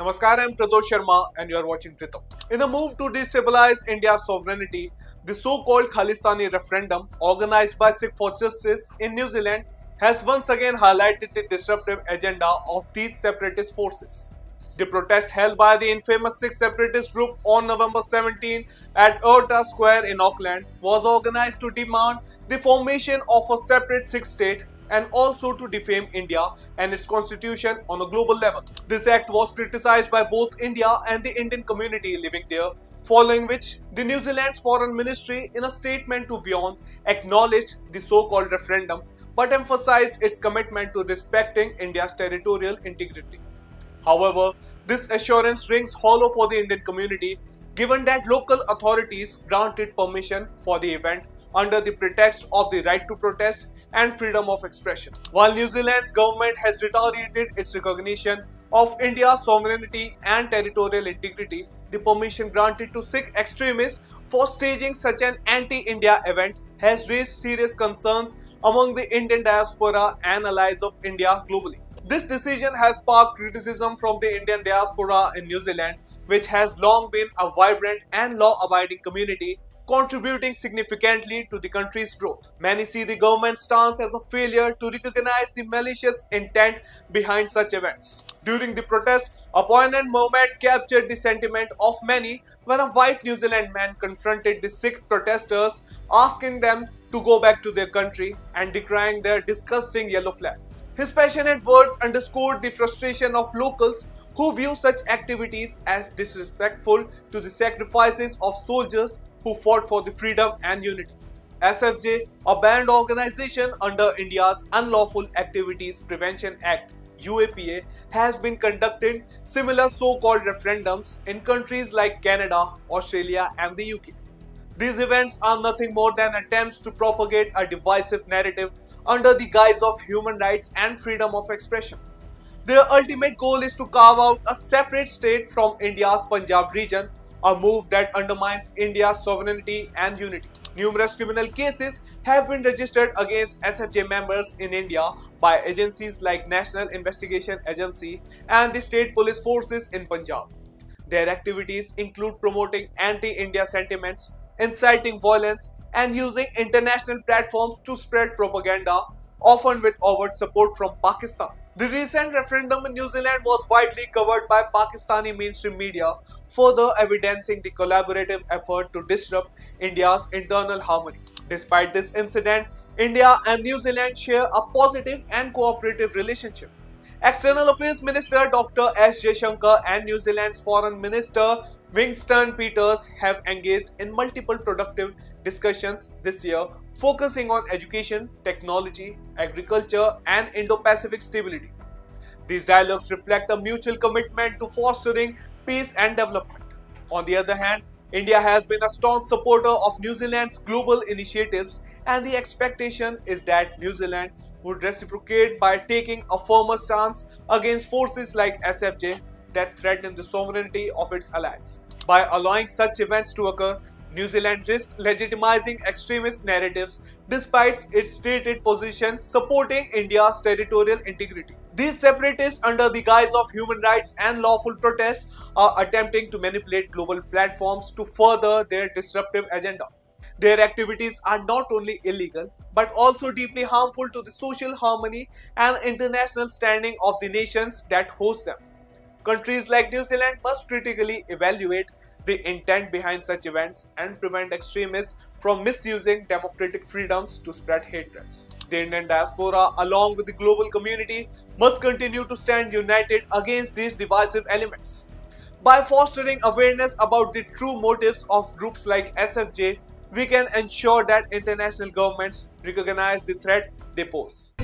Namaskar, I'm Pradosh Sharma and you are watching Tritam. In a move to destabilize India's sovereignty, the so-called Khalistani referendum organized by Sikh for Justice in New Zealand has once again highlighted the disruptive agenda of these separatist forces. The protest held by the infamous Sikh separatist group on November 17 at Erta Square in Auckland was organized to demand the formation of a separate Sikh state and also to defame India and its constitution on a global level. This act was criticized by both India and the Indian community living there, following which the New Zealand's foreign ministry in a statement to WION acknowledged the so-called referendum but emphasized its commitment to respecting India's territorial integrity. However, this assurance rings hollow for the Indian community given that local authorities granted permission for the event under the pretext of the right to protest and freedom of expression. While New Zealand's government has reiterated its recognition of India's sovereignty and territorial integrity, the permission granted to Sikh extremists for staging such an anti-India event has raised serious concerns among the Indian diaspora and allies of India globally. This decision has sparked criticism from the Indian diaspora in New Zealand, which has long been a vibrant and law-abiding community contributing significantly to the country's growth. Many see the government's stance as a failure to recognize the malicious intent behind such events. During the protest, a poignant moment captured the sentiment of many when a white New Zealand man confronted the Sikh protesters, asking them to go back to their country and decrying their disgusting yellow flag. His passionate words underscored the frustration of locals who view such activities as disrespectful to the sacrifices of soldiers who fought for the freedom and unity. SFJ, a banned organization under India's Unlawful Activities Prevention Act (UAPA), has been conducting similar so-called referendums in countries like Canada, Australia and the UK. These events are nothing more than attempts to propagate a divisive narrative under the guise of human rights and freedom of expression. Their ultimate goal is to carve out a separate state from India's Punjab region, a move that undermines India's sovereignty and unity. Numerous criminal cases have been registered against SFJ members in India by agencies like National Investigation Agency and the state police forces in Punjab. Their activities include promoting anti-India sentiments, inciting violence, and using international platforms to spread propaganda, often with overt support from Pakistan. The recent referendum in New Zealand was widely covered by Pakistani mainstream media, further evidencing the collaborative effort to disrupt India's internal harmony. Despite this incident, India and New Zealand share a positive and cooperative relationship. External Affairs Minister Dr. S. Jaishankar and New Zealand's Foreign Minister Winston Peters have engaged in multiple productive discussions this year, focusing on education, technology, agriculture, and Indo-Pacific stability. These dialogues reflect a mutual commitment to fostering peace and development. On the other hand, India has been a strong supporter of New Zealand's global initiatives, and the expectation is that New Zealand would reciprocate by taking a firmer stance against forces like SFJ that threaten the sovereignty of its allies. By allowing such events to occur, New Zealand risks legitimizing extremist narratives despite its stated position supporting India's territorial integrity. These separatists, under the guise of human rights and lawful protest, are attempting to manipulate global platforms to further their disruptive agenda. Their activities are not only illegal but also deeply harmful to the social harmony and international standing of the nations that host them. Countries like New Zealand must critically evaluate the intent behind such events and prevent extremists from misusing democratic freedoms to spread hatreds. The Indian diaspora, along with the global community, must continue to stand united against these divisive elements. By fostering awareness about the true motives of groups like SFJ, we can ensure that international governments recognize the threat they pose.